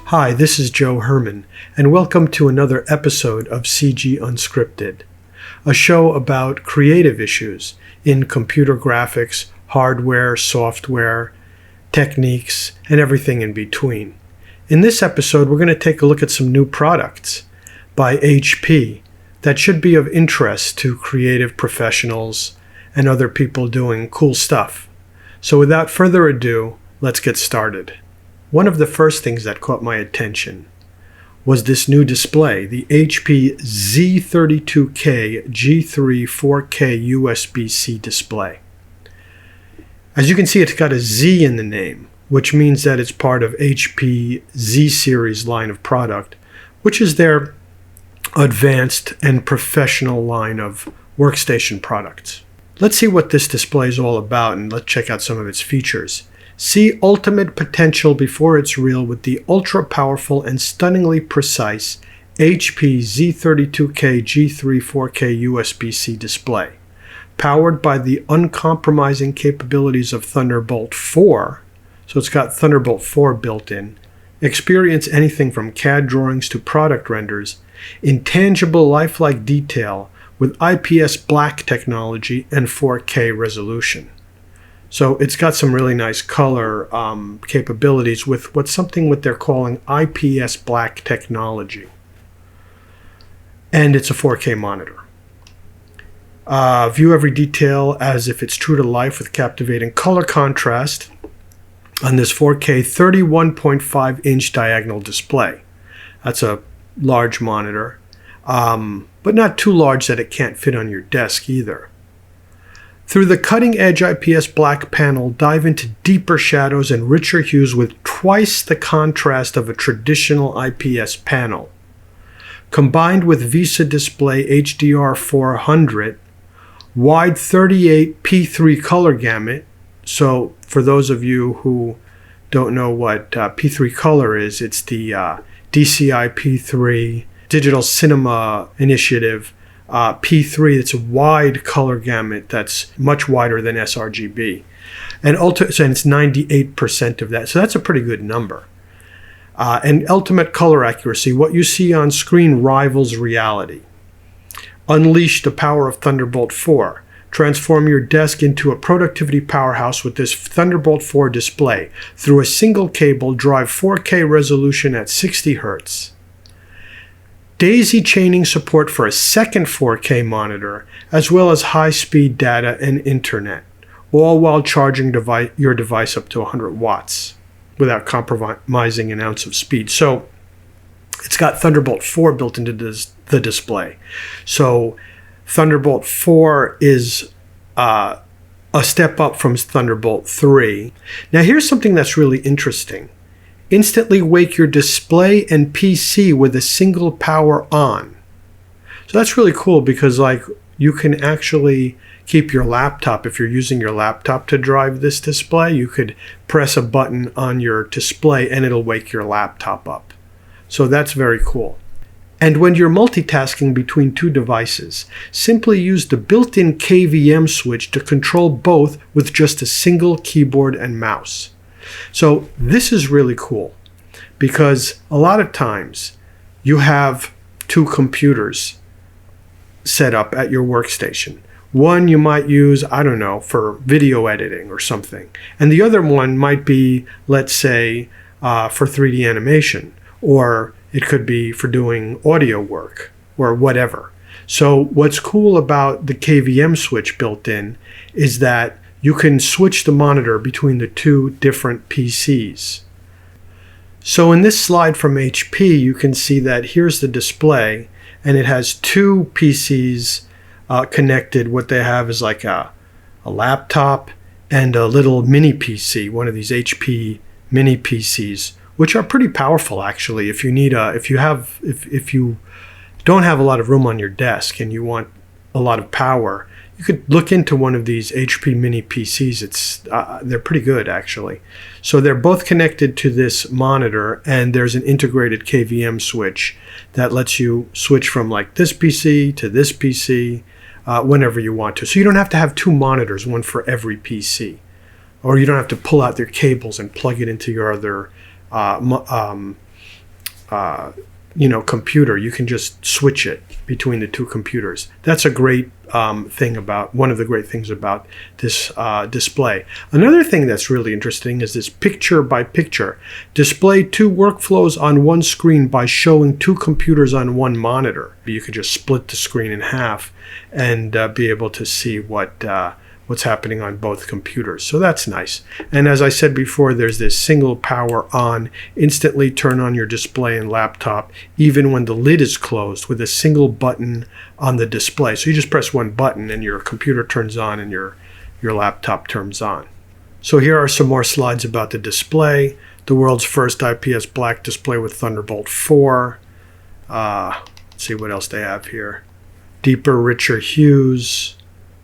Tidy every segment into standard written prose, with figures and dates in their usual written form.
Hi, this is Joe Herman, and welcome to another episode of CG Unscripted, a show about creative issues in computer graphics, hardware, software, techniques, and everything in between. In this episode, we're going to take a look at some new products by HP that should be of interest to creative professionals and other people doing cool stuff. So without further ado, let's get started. One of the first things that caught my attention was this new display, the HP Z32k G3 4K USB-C display. As you can see, it's got a Z in the name, which means that it's part of HP Z series line of product, which is their advanced and professional line of workstation products. Let's see what this display is all about, and let's check out some of its features. See ultimate potential before it's real with the ultra-powerful and stunningly precise HP Z32k G3 4K USB-C display. Powered by the uncompromising capabilities of Thunderbolt 4, so it's got Thunderbolt 4 built in, experience anything from CAD drawings to product renders, intangible lifelike detail with IPS black technology and 4K resolution. So it's got some really nice color capabilities with something they're calling IPS black technology. And it's a 4K monitor. View every detail as if it's true to life with captivating color contrast on this 4K 31.5-inch diagonal display. That's a large monitor, but not too large that it can't fit on your desk either. Through the cutting-edge IPS black panel, dive into deeper shadows and richer hues with twice the contrast of a traditional IPS panel. Combined with VISA Display HDR 400, wide 38 P3 color gamut. So for those of you who don't know what P3 color is, it's the DCI P3 Digital Cinema Initiative P3. It's a wide color gamut that's much wider than sRGB. And it's 98% of that. So that's a pretty good number. And ultimate color accuracy. What you see on screen rivals reality. Unleash the power of Thunderbolt 4. Transform your desk into a productivity powerhouse with this Thunderbolt 4 display. Through a single cable, drive 4K resolution at 60 Hz. Daisy chaining support for a second 4K monitor, as well as high-speed data and internet, all while charging your device up to 100 watts without compromising an ounce of speed. So it's got Thunderbolt 4 built into the display. So Thunderbolt 4 is a step up from Thunderbolt 3. Now here's something that's really interesting. Instantly wake your display and PC with a single power on. So that's really cool because you can actually keep your laptop, if you're using your laptop to drive this display, you could press a button on your display and it'll wake your laptop up. So that's very cool. And when you're multitasking between two devices, simply use the built-in KVM switch to control both with just a single keyboard and mouse. So this is really cool because a lot of times you have two computers set up at your workstation. One you might use, I don't know, for video editing or something. And the other one might be, let's say, for 3D animation, or it could be for doing audio work or whatever. So what's cool about the KVM switch built in is that you can switch the monitor between the two different PCs. So in this slide from HP, you can see that here's the display, and it has two PCs connected. What they have is like a laptop and a little mini PC, one of these HP mini PCs, which are pretty powerful actually. If you don't have a lot of room on your desk and you want a lot of power, you could look into one of these HP mini PCs. They're pretty good actually. So they're both connected to this monitor, and there's an integrated KVM switch that lets you switch from like this PC to this PC whenever you want to. So you don't have to have two monitors, one for every PC, or you don't have to pull out their cables and plug it into your other computer. You can just switch it between the two computers. That's a great thing about, one of the great things about this display. Another thing that's really interesting is this picture by picture. Display two workflows on one screen by showing two computers on one monitor. You could just split the screen in half and be able to see what's happening on both computers. So that's nice. And as I said before, there's this single power on, instantly turn on your display and laptop, even when the lid is closed, with a single button on the display. So you just press one button and your computer turns on and your laptop turns on. So here are some more slides about the display. The world's first IPS black display with Thunderbolt 4. Let's see what else they have here. Deeper, richer hues.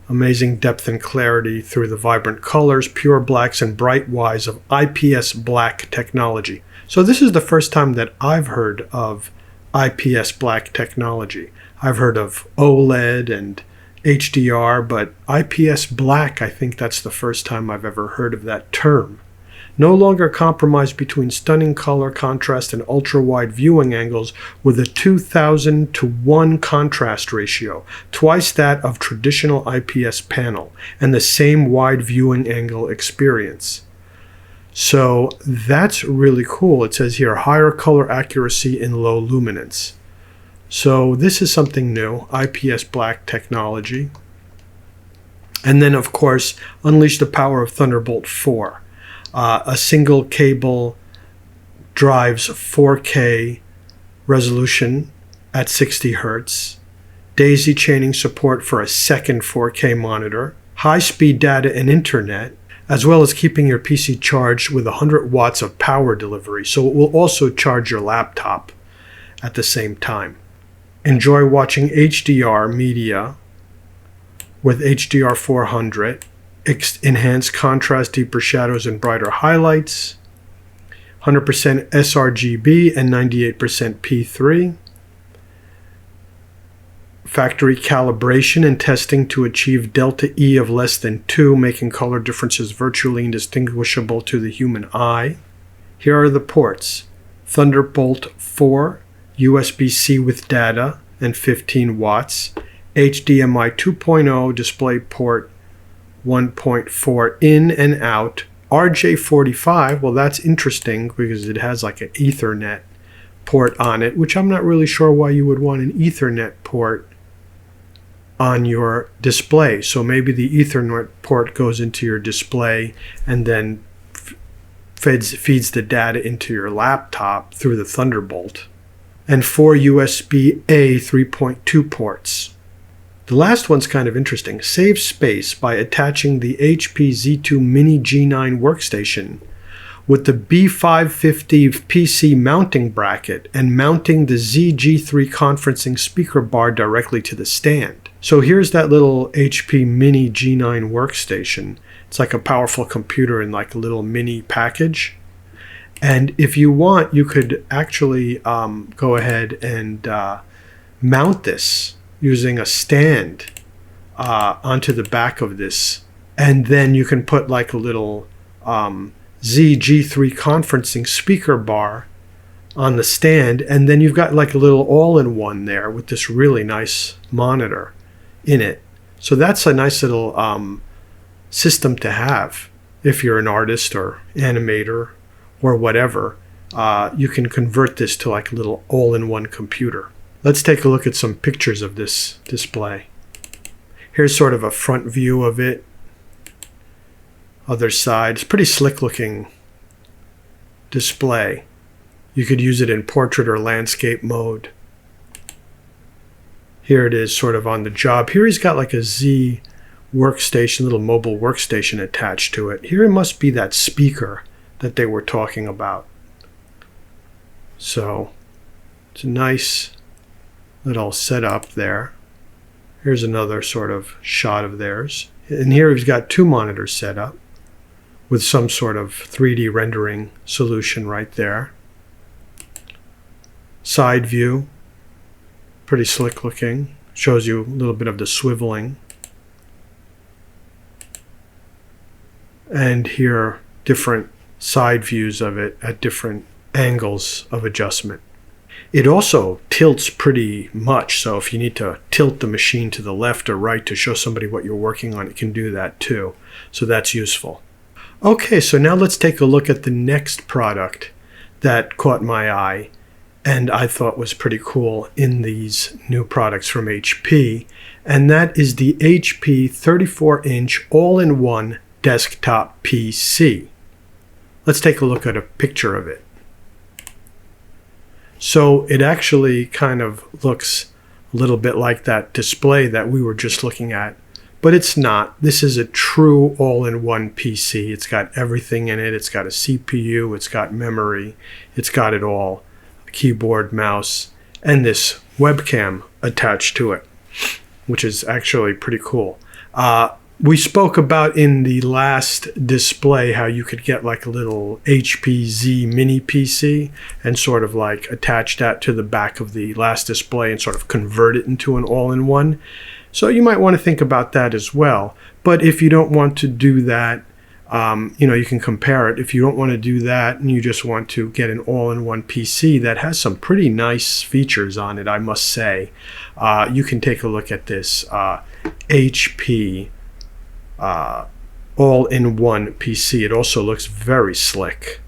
Amazing depth and clarity through the vibrant colors, pure blacks and bright whites of IPS black technology. So this is the first time that I've heard of IPS black technology. I've heard of OLED and HDR, but IPS black, I think that's the first time I've ever heard of that term. No longer compromised between stunning color contrast and ultra-wide viewing angles with a 2000 to 1 contrast ratio, twice that of traditional IPS panel, and the same wide viewing angle experience. So that's really cool. It says here, higher color accuracy in low luminance. So this is something new, IPS black technology. And then, of course, unleash the power of Thunderbolt 4. A single cable drives 4K resolution at 60 Hertz, daisy chaining support for a second 4K monitor, high-speed data and internet, as well as keeping your PC charged with 100 watts of power delivery, so it will also charge your laptop at the same time. Enjoy watching HDR media with HDR 400. Enhanced contrast, deeper shadows, and brighter highlights. 100% sRGB and 98% P3. Factory calibration and testing to achieve delta E of less than 2, making color differences virtually indistinguishable to the human eye. Here are the ports. Thunderbolt 4, USB-C with data and 15 watts. HDMI 2.0 display port 1.4 in and out. RJ45, well, that's interesting because it has like an Ethernet port on it, which I'm not really sure why you would want an Ethernet port on your display. So maybe the Ethernet port goes into your display and then feeds the data into your laptop through the Thunderbolt. And 4 USB-A 3.2 ports. The last one's kind of interesting. Save space by attaching the HP Z2 Mini G9 workstation with the B550 PC mounting bracket and mounting the ZG3 conferencing speaker bar directly to the stand. So here's that little HP Mini G9 workstation. It's like a powerful computer in like a little mini package. And if you want, you could actually go ahead and mount this using a stand onto the back of this, and then you can put like a little ZG3 conferencing speaker bar on the stand, and then you've got like a little all-in-one there with this really nice monitor in it. So that's a nice little system to have if you're an artist or animator or whatever. You can convert this to like a little all-in-one computer. Let's take a look at some pictures of this display. Here's sort of a front view of it. Other side. It's a pretty slick looking display. You could use it in portrait or landscape mode. Here it is sort of on the job. Here he's got like a Z workstation, little mobile workstation attached to it. Here it must be that speaker that they were talking about. So it's a nice little setup there. Here's another sort of shot of theirs. And here he's got two monitors set up with some sort of 3D rendering solution right there. Side view, pretty slick looking. Shows you a little bit of the swiveling. And here, different side views of it at different angles of adjustment. It also tilts pretty much, so if you need to tilt the machine to the left or right to show somebody what you're working on, it can do that too. So that's useful. Okay, so now let's take a look at the next product that caught my eye and I thought was pretty cool in these new products from HP, and that is the HP 34-inch all-in-one desktop PC. Let's take a look at a picture of it. So it actually kind of looks a little bit like that display that we were just looking at, but it's not. This is a true all-in-one PC. It's got everything in it. It's got a CPU, it's got memory, it's got it all, a keyboard, mouse, and this webcam attached to it, which is actually pretty cool. We spoke about in the last display how you could get like a little HP Z mini PC and sort of like attach that to the back of the last display and sort of convert it into an all-in-one. So you might want to think about that as well. But if you don't want to do that, you can compare it. If you don't want to do that and you just want to get an all-in-one PC that has some pretty nice features on it, I must say, you can take a look at this HP all-in-one PC. It also looks very slick.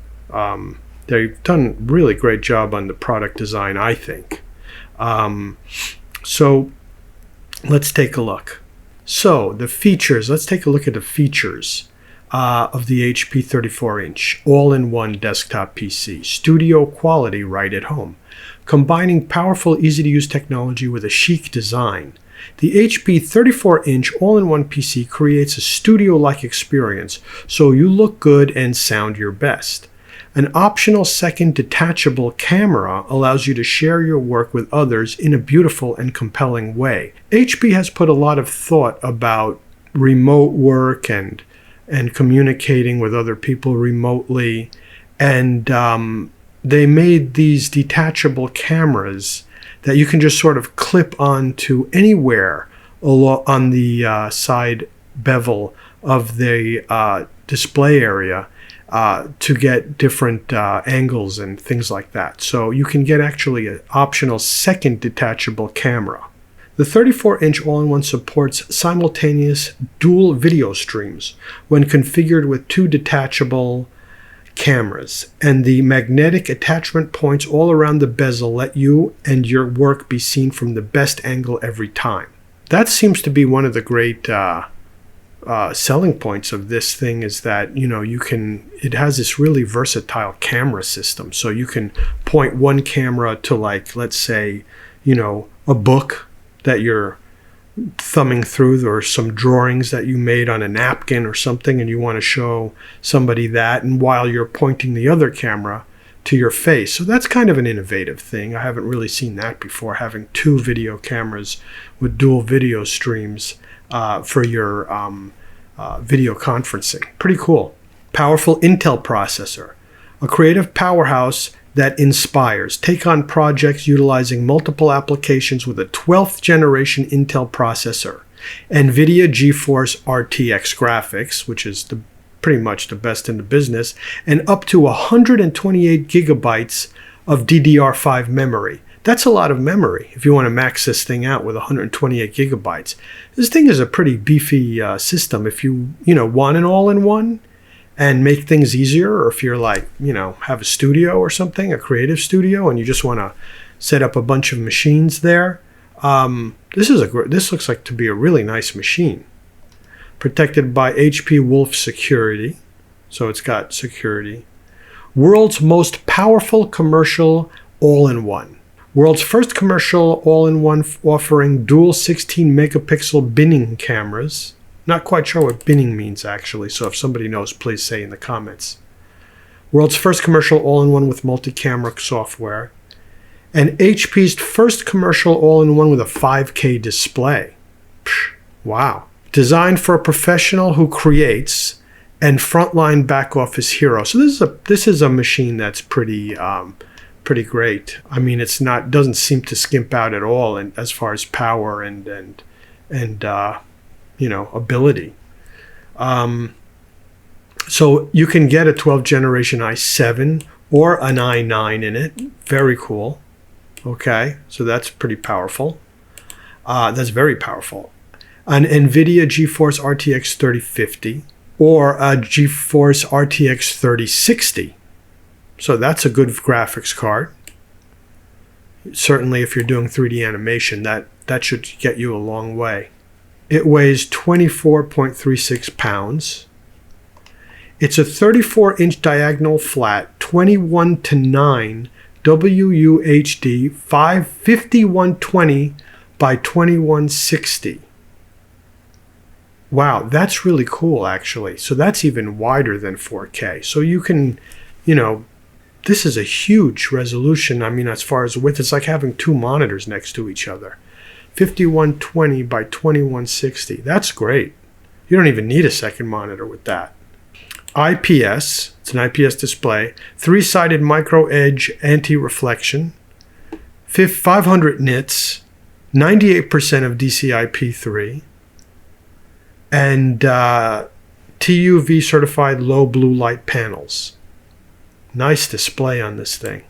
They've done a really great job on the product design, I think. So let's take a look. So the features, let's take a look at the features of the HP 34-inch all-in-one desktop PC. Studio quality right at home. Combining powerful, easy-to-use technology with a chic design. The HP 34-inch all-in-one PC creates a studio-like experience, so you look good and sound your best. An optional second detachable camera allows you to share your work with others in a beautiful and compelling way. HP has put a lot of thought about remote work and communicating with other people remotely, and they made these detachable cameras that you can just sort of clip onto anywhere on the side bevel of the display area to get different angles and things like that. So you can get actually an optional second detachable camera. The 34-inch all-in-one supports simultaneous dual video streams when configured with two detachable cameras, and the magnetic attachment points all around the bezel let you and your work be seen from the best angle every time. That seems to be one of the great selling points of this thing, is that it has this really versatile camera system. So you can point one camera to, like, let's say, a book that you're thumbing through, or some drawings that you made on a napkin or something, and you want to show somebody that, and while you're pointing the other camera to your face. So that's kind of an innovative thing. I haven't really seen that before, having two video cameras with dual video streams for your video conferencing. Pretty cool. Powerful Intel processor, a creative powerhouse that inspires. Take on projects utilizing multiple applications with a 12th generation Intel processor, NVIDIA GeForce RTX graphics, which is pretty much the best in the business, and up to 128 gigabytes of DDR5 memory. That's a lot of memory if you want to max this thing out with 128 gigabytes. This thing is a pretty beefy system if you want an all-in-one and make things easier, or if you're like, have a studio or something, a creative studio, and you just want to set up a bunch of machines there. This looks like to be a really nice machine. Protected by HP Wolf security, so it's got security. World's most powerful commercial all-in-one. World's first commercial all-in-one offering dual 16 megapixel binning cameras. Not quite sure what binning means, actually, so if somebody knows, please say in the comments. World's first commercial all-in-one with multi-camera software. And HP's first commercial all-in-one with a 5K display. Psh, wow. Designed for a professional who creates and frontline back-office hero. So this is a machine that's pretty great. I mean, doesn't seem to skimp out at all, and as far as power and ability. So you can get a 12th generation i7 or an i9 in it. Very cool. Okay, so that's pretty powerful. That's very powerful. An NVIDIA GeForce RTX 3050 or a GeForce RTX 3060. So that's a good graphics card. Certainly if you're doing 3D animation, that should get you a long way. It weighs 24.36 pounds. It's a 34-inch diagonal flat, 21:9 WUHD 5120 by 2160. Wow, that's really cool, actually. So that's even wider than 4K. So you can, this is a huge resolution. I mean, as far as width, it's like having two monitors next to each other. 5120 by 2160. That's great. You don't even need a second monitor with that. IPS, it's an IPS display. 3-sided micro edge anti-reflection. 500 nits. 98% of DCI-P3. And TUV certified low blue light panels. Nice display on this thing.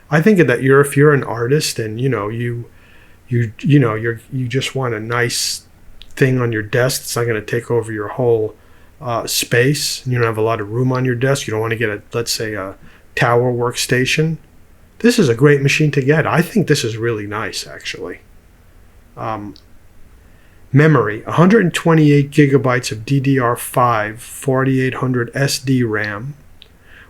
I think that if you're an artist and you just want a nice thing on your desk, it's not going to take over your whole space. You don't have a lot of room on your desk. You don't want to get let's say a tower workstation. This is a great machine to get. I think this is really nice, actually. Memory, 128 gigabytes of DDR5 4800 SD RAM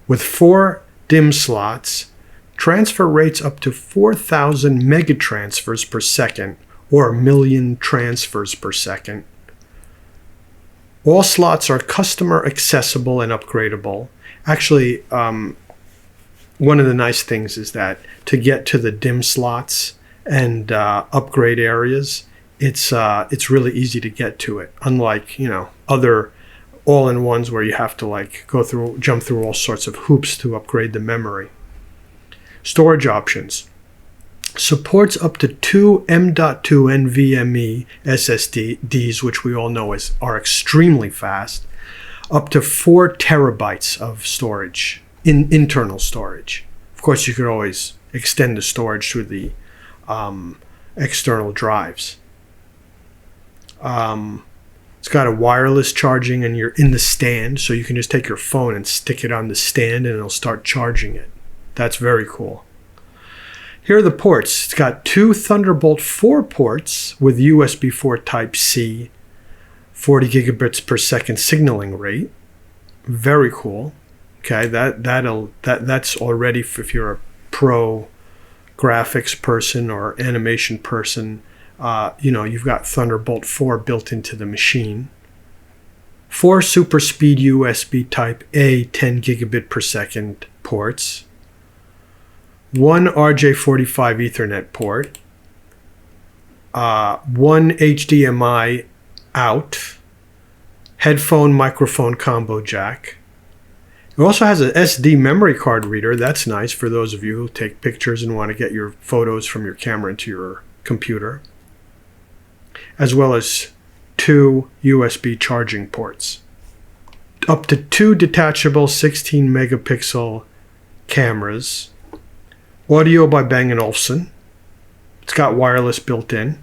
with 4 DIMM slots, transfer rates up to 4,000 megatransfers per second or a million transfers per second. All slots are customer accessible and upgradable. Actually, one of the nice things is that to get to the DIMM slots and upgrade areas, it's really easy to get to it. Unlike other all-in-ones where you have to jump through all sorts of hoops to upgrade the memory. Storage options. Supports up to 2 M.2 NVMe SSDs, which we all know are extremely fast. Up to 4 terabytes of storage, internal storage. Of course, you could always extend the storage through the external drives. It's got a wireless charging and you're in the stand, so you can just take your phone and stick it on the stand and it'll start charging it. That's very cool. Here are the ports. It's got 2 Thunderbolt 4 ports with USB 4 Type-C, 40 gigabits per second signaling rate. Very cool. Okay, that's already, if you're a pro graphics person or animation person, you've got Thunderbolt 4 built into the machine. 4 super speed USB Type A 10 gigabit per second ports. 1 RJ45 Ethernet port. 1 HDMI out. Headphone microphone combo jack. It also has an SD memory card reader. That's nice for those of you who take pictures and want to get your photos from your camera into your computer. As well as 2 USB charging ports. Up to 2 detachable 16 megapixel cameras. Audio by Bang & Olufsen. It's got wireless built in.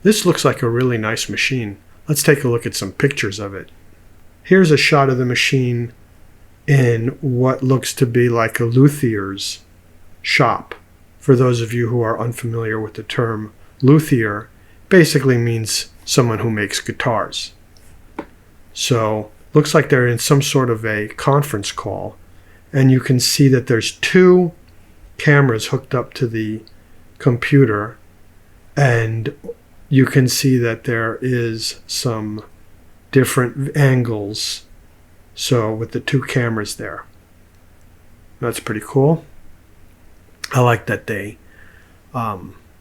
This looks like a really nice machine. Let's take a look at some pictures of it. Here's a shot of the machine in what looks to be like a luthier's shop. For those of you who are unfamiliar with the term, luthier basically means someone who makes guitars. So looks like they're in some sort of a conference call, and you can see that there's 2 cameras hooked up to the computer, and you can see that there is some different angles. So with the 2 cameras there, that's pretty cool. I like that they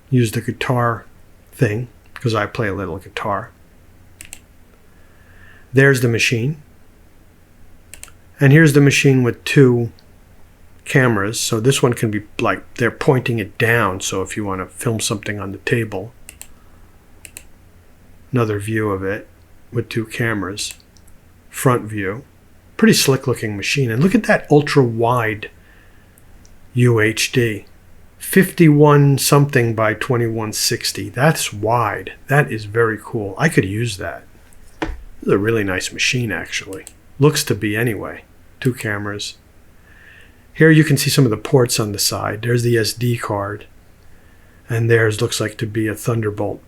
used the guitar thing because I play a little guitar. There's the machine. And here's the machine with 2 cameras. So this one can be like they're pointing it down. So if you want to film something on the table, another view of it with 2 cameras, front view. Pretty slick looking machine. And look at that ultra wide UHD, 51 something by 2160. That's wide. That is very cool. I could use that. This is a really nice machine, actually. Looks to be anyway. 2 cameras. Here you can see some of the ports on the side. There's the SD card. And there's looks like to be a Thunderbolt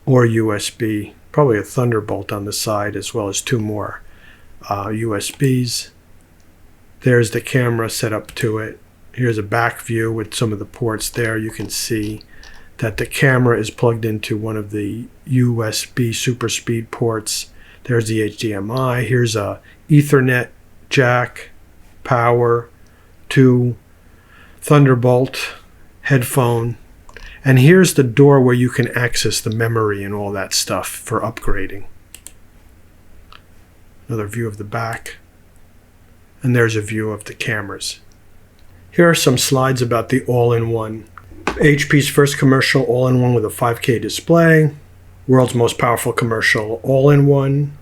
or USB. Probably a Thunderbolt on the side, as well as 2 more USBs. There's the camera set up to it. Here's a back view with some of the ports there. You can see that the camera is plugged into one of the USB super speed ports. There's the HDMI. Here's a Ethernet jack, power, 2 Thunderbolt, headphone. And here's the door where you can access the memory and all that stuff for upgrading. Another view of the back. And there's a view of the cameras. Here are some slides about the all-in-one. HP's first commercial all-in-one with a 5K display. World's most powerful commercial all-in-one.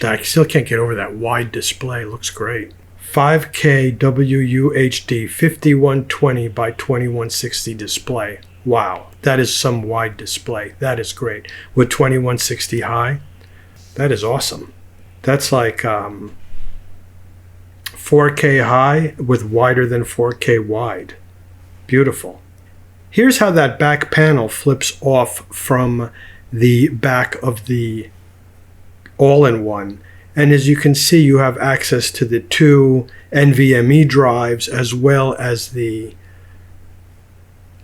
I still can't get over that wide display. Looks great. 5K WUHD 5120 by 2160 display. Wow, that is some wide display. That is great. With 2160 high. That is awesome. That's like 4K high with wider than 4K wide. Beautiful. Here's how that back panel flips off from the back of the all-in-one. And as you can see, you have access to the 2 NVMe drives as well as the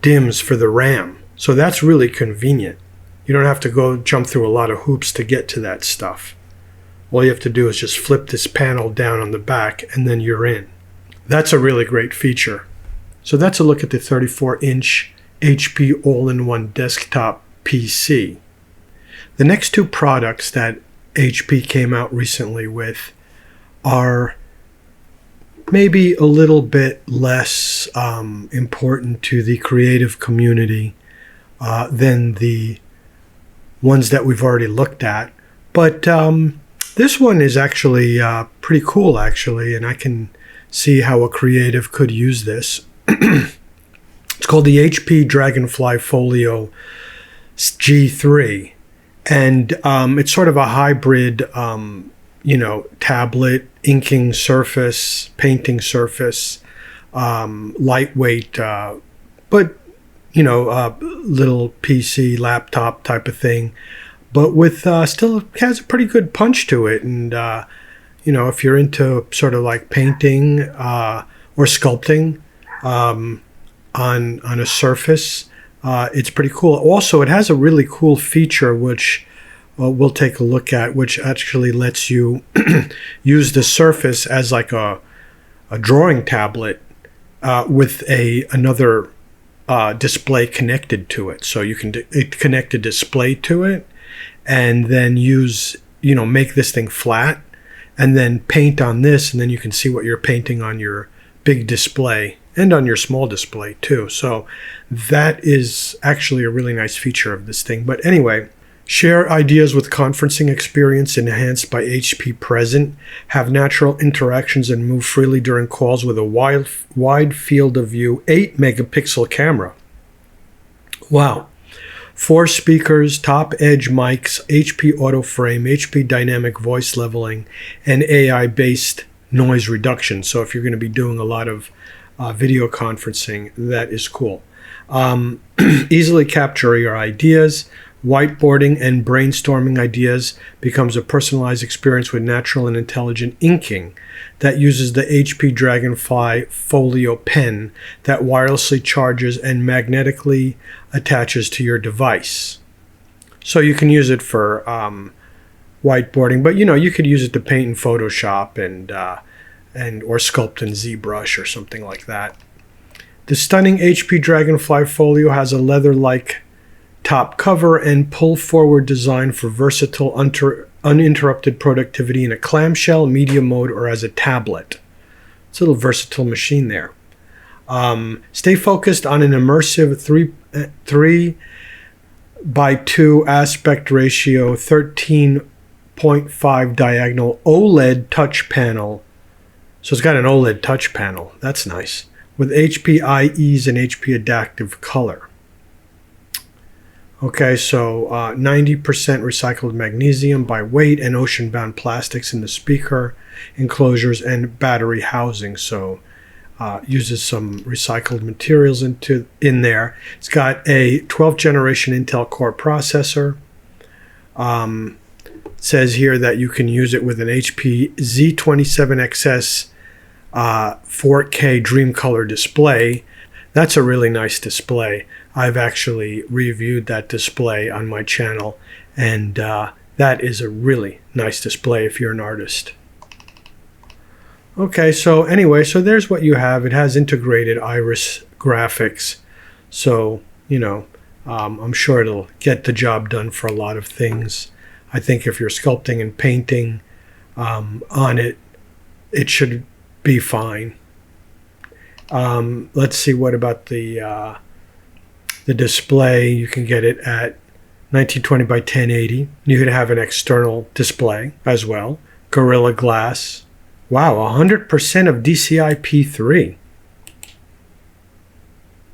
DIMMs for the RAM. So that's really convenient. You don't have to go jump through a lot of hoops to get to that stuff. All you have to do is just flip this panel down on the back and then you're in. That's a really great feature. So that's a look at the 34-inch HP all-in-one desktop PC. The next 2 products that HP came out recently with are maybe a little bit less important to the creative community than the ones that we've already looked at. But this one is actually pretty cool, actually, and I can see how a creative could use this. It's called the HP Dragonfly Folio G3, and it's sort of a hybrid, tablet, inking surface, painting surface, lightweight, but little PC laptop type of thing, but with still has a pretty good punch to it. And if you're into sort of like painting or sculpting on a surface, it's pretty cool. Also, it has a really cool feature which we'll take a look at, which actually lets you use the surface as like a drawing tablet with another display connected to it. So you can connect a display to it and then make this thing flat and then paint on this, and then you can see what you're painting on your big display and on your small display too. So that is actually a really nice feature of this thing. But anyway, share ideas with conferencing experience enhanced by HP Present. Have natural interactions and move freely during calls with a wide field of view 8-megapixel camera. Wow. 4 speakers, top edge mics, HP auto frame, HP dynamic voice leveling, and AI-based noise reduction. So if you're going to be doing a lot of video conferencing, that is cool. Easily capture your ideas. Whiteboarding and brainstorming ideas becomes a personalized experience with natural and intelligent inking that uses the HP Dragonfly Folio pen that wirelessly charges and magnetically attaches to your device. So you can use it for whiteboarding, but you could use it to paint in Photoshop or sculpt in ZBrush or something like that. The stunning HP Dragonfly Folio has a leather-like top cover and pull-forward design for versatile, uninterrupted productivity in a clamshell, media mode, or as a tablet. It's a little versatile machine there. Stay focused on an immersive 3:2 aspect ratio, 13.5 diagonal OLED touch panel. So it's got an OLED touch panel. That's nice. with HP IEs and HP Adaptive Color. Okay, so 90% recycled magnesium by weight and ocean-bound plastics in the speaker enclosures and battery housing. So uses some recycled materials in there. It's got a 12th generation Intel Core processor. It says here that you can use it with an HP Z27XS 4K Dream Color display. That's a really nice display. I've actually reviewed that display on my channel, and that is a really nice display if you're an artist. Okay, so anyway, so there's what you have. It has integrated iris graphics, so you know, I'm sure it'll get the job done for a lot of things. I think if you're sculpting and painting on it, it should be fine. Let's see, what about the display? You can get it at 1920 by 1080. You can have an external display as well. Gorilla Glass. Wow, 100% of DCI P3.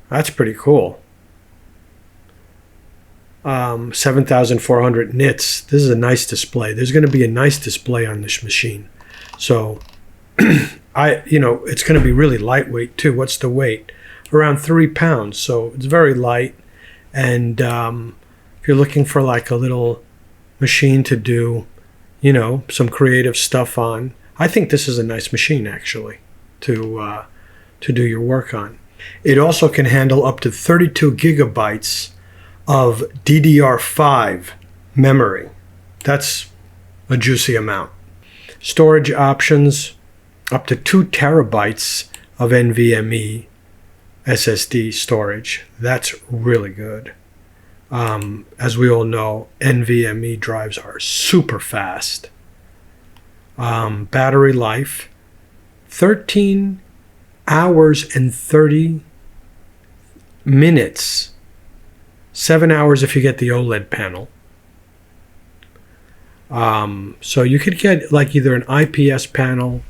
That's pretty cool. 7,400 nits. This is a nice display. There's going to be a nice display on this machine. So, it's going to be really lightweight too. What's the weight? Around 3 pounds. So it's very light. And if you're looking for like a little machine to do, some creative stuff on, I think this is a nice machine actually to do your work on. It also can handle up to 32 gigabytes of DDR5 memory. That's a juicy amount. Storage options, up to 2 terabytes of NVMe SSD storage. That's really good. As we all know, NVMe drives are super fast. Battery life, 13 hours and 30 minutes. 7 hours if you get the OLED panel. So you could get like either an IPS panel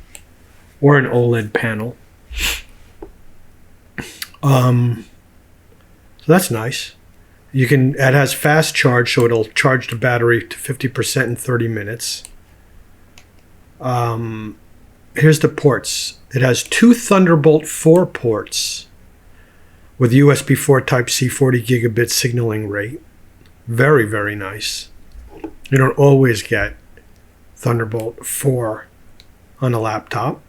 or an OLED panel. So that's nice. It has fast charge, so it'll charge the battery to 50% in 30 minutes. Here's the ports. It has 2 Thunderbolt 4 ports with USB 4 Type-C 40 gigabit signaling rate. Very, very nice. You don't always get Thunderbolt 4 on a laptop.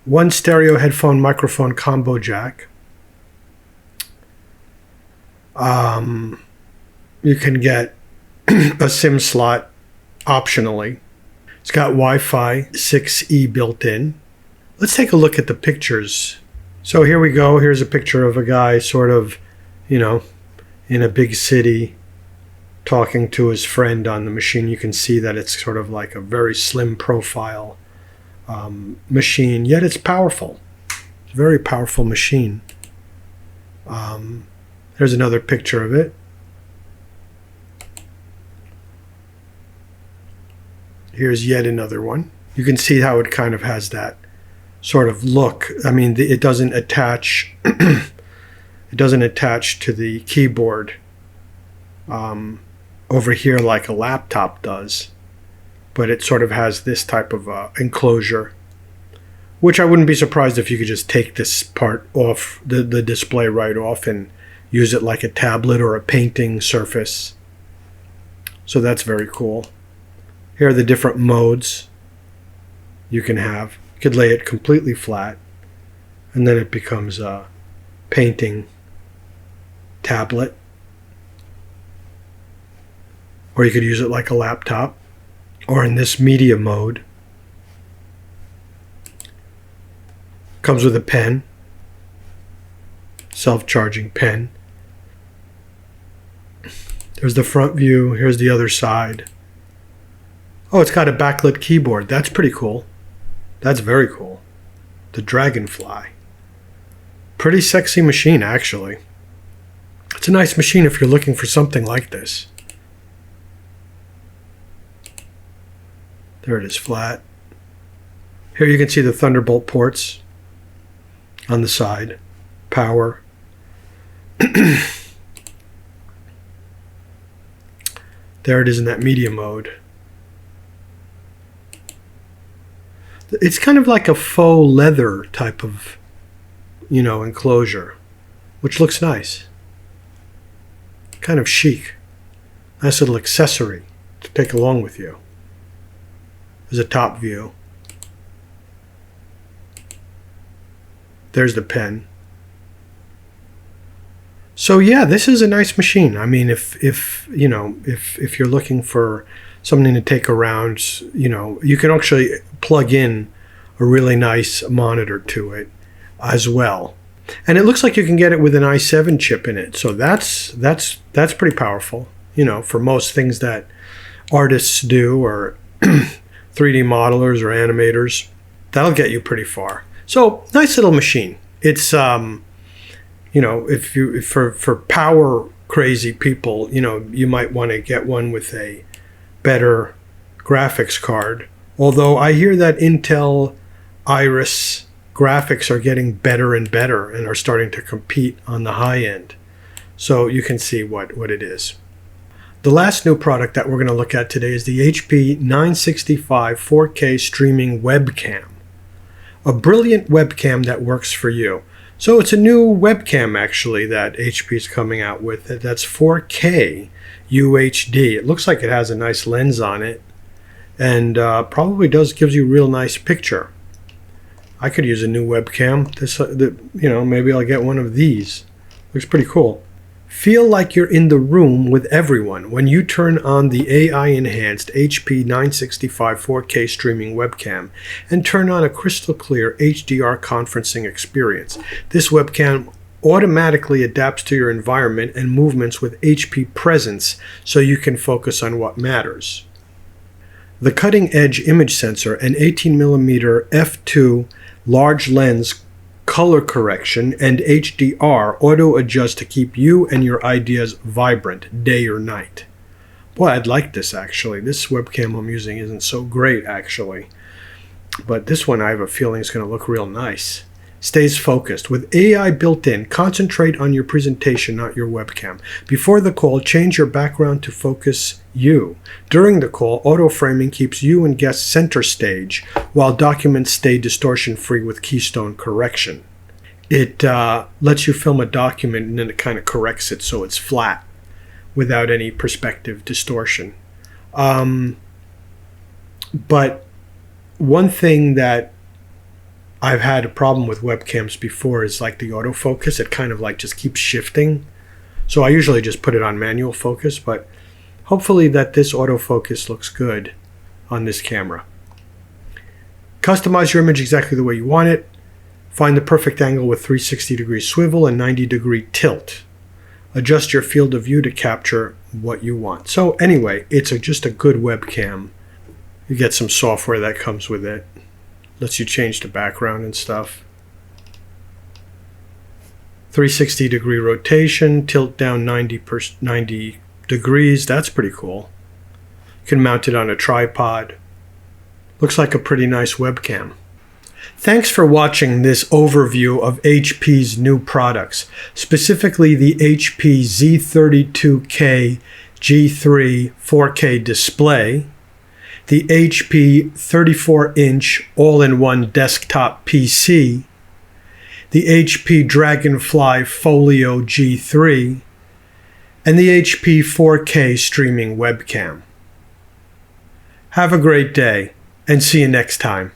1 stereo headphone microphone combo jack. You can get a SIM slot optionally. It's got Wi-Fi 6E built in. Let's take a look at the pictures. So here we go. Here's a picture of a guy sort of, in a big city talking to his friend on the machine. You can see that it's sort of like a very slim profile machine, yet it's powerful. It's a very powerful machine. There's another picture of it. Here's yet another one. You can see how it kind of has that sort of look. I mean, it doesn't attach. It doesn't attach to the keyboard over here like a laptop does, but it sort of has this type of enclosure, which I wouldn't be surprised if you could just take this part off the display right off and use it like a tablet or a painting surface. So that's very cool. Here are the different modes you can have. You could lay it completely flat, and then it becomes a painting tablet. Or you could use it like a laptop, or in this media mode. Comes with a pen, self-charging pen. There's the front view. Here's the other side. Oh, it's got a backlit keyboard. That's pretty cool. That's very cool. The Dragonfly. Pretty sexy machine, actually. It's a nice machine if you're looking for something like this. There it is, flat. Here you can see the Thunderbolt ports. on the side. Power. There it is in that media mode. It's kind of like a faux leather type of, enclosure, which looks nice. Kind of chic. Nice little accessory to take along with you. There's a top view. There's the pen. So yeah, this is a nice machine. I mean, if you're looking for something to take around, you can actually plug in a really nice monitor to it as well. And it looks like you can get it with an i7 chip in it. So that's pretty powerful, for most things that artists do, or 3D modelers or animators. That'll get you pretty far. So nice little machine. It's if for power crazy people, you might want to get one with a better graphics card. Although I hear that Intel Iris graphics are getting better and better and are starting to compete on the high end. So you can see what it is. The last new product that we're going to look at today is the HP 965 4K Streaming Webcam. A brilliant webcam that works for you. So it's a new webcam actually that HP is coming out with. That's 4K UHD. It looks like it has a nice lens on it, and probably gives you a real nice picture. I could use a new webcam. Maybe I'll get one of these. Looks pretty cool. Feel like you're in the room with everyone when you turn on the AI-enhanced HP 965 4K streaming webcam and turn on a crystal clear HDR conferencing experience. This webcam automatically adapts to your environment and movements with HP presence so you can focus on what matters. The cutting-edge image sensor and 18mm f2 large lens color correction and HDR auto adjust to keep you and your ideas vibrant day or night. Boy, I'd like this actually. This webcam I'm using isn't so great actually, but this one I have a feeling is going to look real nice. Stays focused. With AI built in, concentrate on your presentation, not your webcam. Before the call, change your background to focus you. During the call, auto framing keeps you and guests center stage, while documents stay distortion-free with keystone correction. It lets you film a document and then it kind of corrects it so it's flat without any perspective distortion. But one thing that I've had a problem with webcams before is like the autofocus. It kind of like just keeps shifting. So I usually just put it on manual focus, but hopefully that this autofocus looks good on this camera. Customize your image exactly the way you want it. Find the perfect angle with 360-degree swivel and 90-degree tilt. Adjust your field of view to capture what you want. So anyway, it's just a good webcam. You get some software that comes with it. Lets you change the background and stuff. 360-degree rotation, tilt down 90 degrees. That's pretty cool. You can mount it on a tripod. Looks like a pretty nice webcam. Thanks for watching this overview of HP's new products, specifically the HP Z32k G3 4K display, the HP 34-inch all-in-one desktop PC, the HP Dragonfly Folio G3, and the HP 4K streaming webcam. Have a great day, and see you next time.